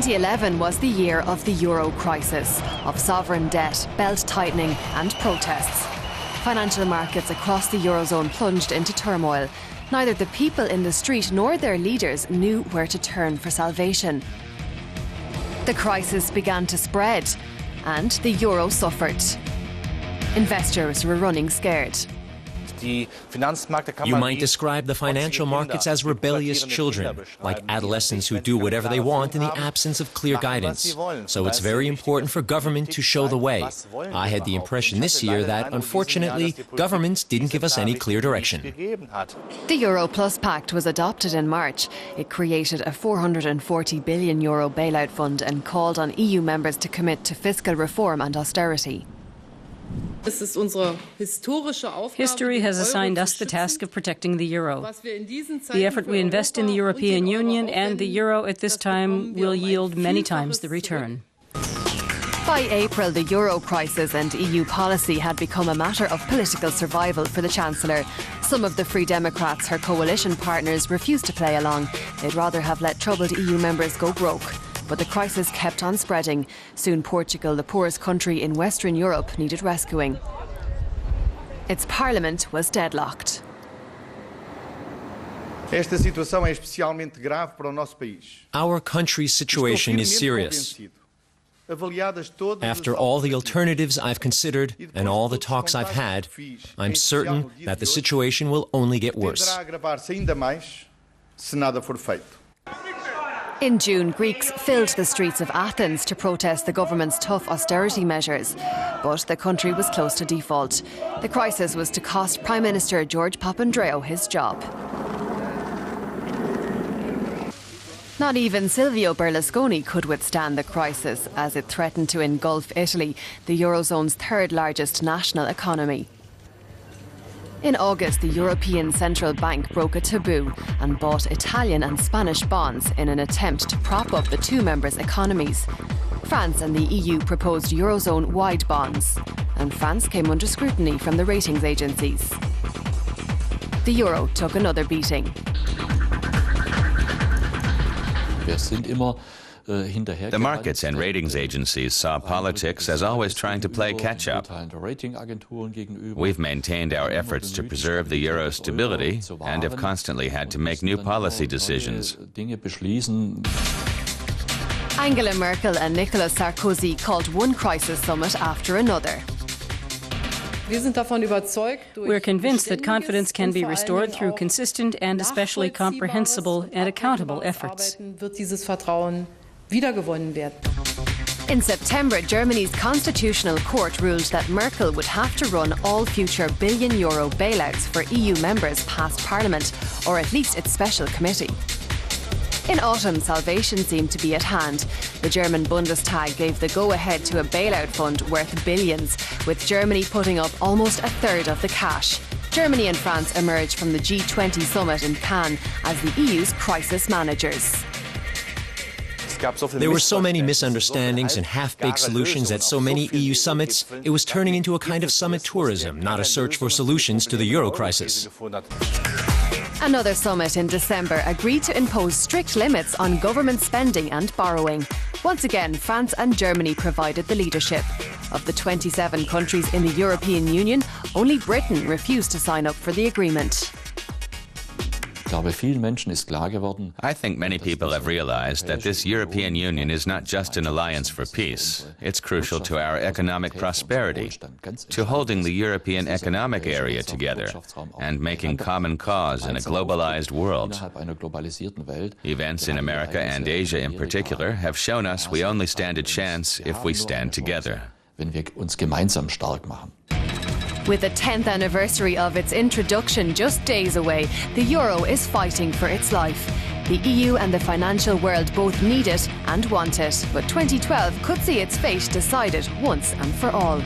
2011 was the year of the euro crisis, of sovereign debt, belt tightening and protests. Financial markets across the eurozone plunged into turmoil. Neither the people in the street nor their leaders knew where to turn for salvation. The crisis began to spread, and the euro suffered. Investors were running scared. You might describe the financial markets as rebellious children, like adolescents who do whatever they want in the absence of clear guidance. So it's very important for government to show the way. I had the impression this year that, unfortunately, governments didn't give us any clear direction. The Euro Plus Pact was adopted in March. It created a €440 billion bailout fund and called on EU members to commit to fiscal reform and austerity. History has assigned us the task of protecting the euro. The effort we invest in the European Union and the euro at this time will yield many times the return. By April, the euro crisis and EU policy had become a matter of political survival for the Chancellor. Some of the Free Democrats, her coalition partners, refused to play along. They'd rather have let troubled EU members go broke. But the crisis kept on spreading. Soon Portugal, the poorest country in Western Europe, needed rescuing. Its parliament was deadlocked. Our country's situation is serious. After all the alternatives I've considered and all the talks I've had, I'm certain that the situation will only get worse. In June, Greeks filled the streets of Athens to protest the government's tough austerity measures. But the country was close to default. The crisis was to cost Prime Minister George Papandreou his job. Not even Silvio Berlusconi could withstand the crisis, as it threatened to engulf Italy, the Eurozone's third largest national economy. In August, the European Central Bank broke a taboo and bought Italian and Spanish bonds in an attempt to prop up the two members' economies. France and the EU proposed Eurozone-wide bonds, and France came under scrutiny from the ratings agencies. The euro took another beating. The markets and ratings agencies saw politics as always trying to play catch-up. We've maintained our efforts to preserve the euro's stability and have constantly had to make new policy decisions. Angela Merkel and Nicolas Sarkozy called one crisis summit after another. We're convinced that confidence can be restored through consistent and especially comprehensible and accountable efforts. In September, Germany's Constitutional Court ruled that Merkel would have to run all future billion-euro bailouts for EU members past Parliament, or at least its special committee. In autumn, salvation seemed to be at hand. The German Bundestag gave the go-ahead to a bailout fund worth billions, with Germany putting up almost a third of the cash. Germany and France emerged from the G20 summit in Cannes as the EU's crisis managers. There were so many misunderstandings and half-baked solutions at so many EU summits, it was turning into a kind of summit tourism, not a search for solutions to the euro crisis. Another summit in December agreed to impose strict limits on government spending and borrowing. Once again, France and Germany provided the leadership. Of the 27 countries in the European Union, only Britain refused to sign up for the agreement. I think many people have realized that this European Union is not just an alliance for peace. It's crucial to our economic prosperity, to holding the European economic area together and making common cause in a globalized world. Events in America and Asia in particular have shown us we only stand a chance if we stand together. With the 10th anniversary of its introduction just days away, the euro is fighting for its life. The EU and the financial world both need it and want it, but 2012 could see its fate decided once and for all.